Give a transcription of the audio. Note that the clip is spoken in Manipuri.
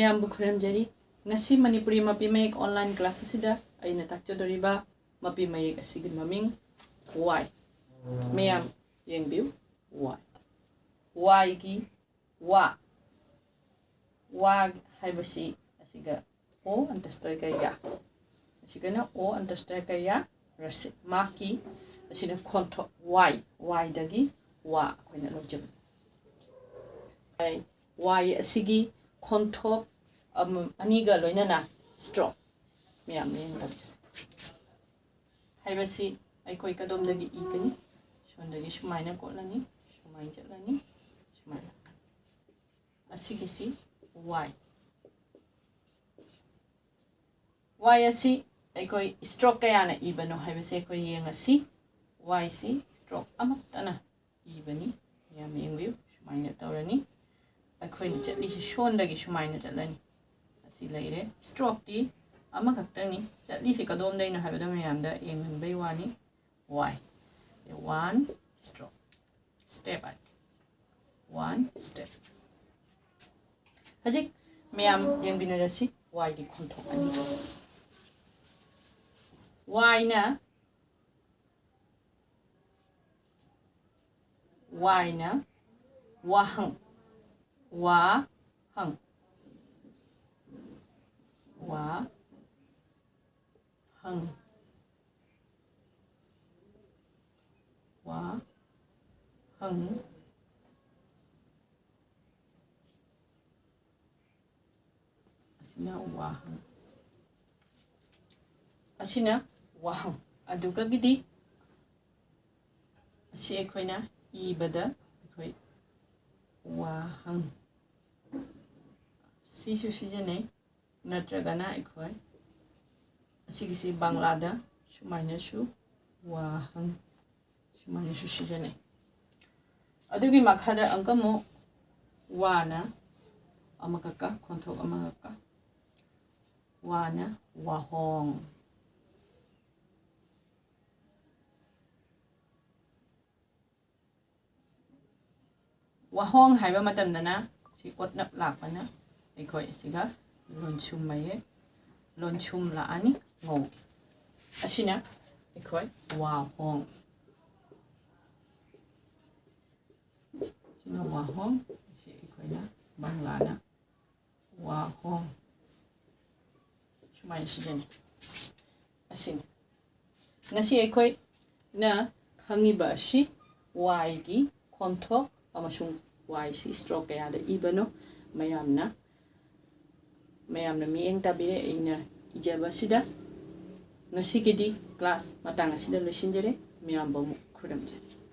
mayam bu khuremjari ngasi Manipuri mapi mayek online class asida aina takchodoriba mapi mayek asigi maming y mayam yengbiu y gi wa haibasi asiga o antastoy kaya asigana o antastoy kaya rasi maki asina konto y dagi wa koina lojab y asigi konto aniga loinana stroke mayam yengdabis haibasi aikoi kadom dagi ikani shondagi shumaina kotlani shumain jatlani shumaina asigisi y asi aikoi stroke kayana ibano haibasi aikoi yengasi y si stroke amatana ibani mayam yengbiu shumaina tawrani aikoi jatli si shondagi shumaina jatlani asi leire stroke di ama kaktani jatli si kadom daina haibada mayamda yenganbai wani y one stroke step back one step hajik mayam yengbinarasi y gi kontok ani y na wahang wahang asina wahang aduga gidi asi ekoina ibada ekoi wahang sisu sijane natragana ekoi asigisi banglada shumaina shu wahang shumaina shu sijane adugi makhada angkamo wana amakaka kontok amakaka wana wahong wahong haiba matamdana si otnap lakpana aikoi asiga lonchum maye lonchum la ani ngog asina aikoi wahong sina wahong si aikoi na banglana wahong shumai shijani asina ngasi aikoi na khangiba shi y gi kontok amasung y si stroke kaya da ibano mayamna mieng tabire ina ijaba sida ngasi gidi class matang asida losinjere mayam bamu khuramjari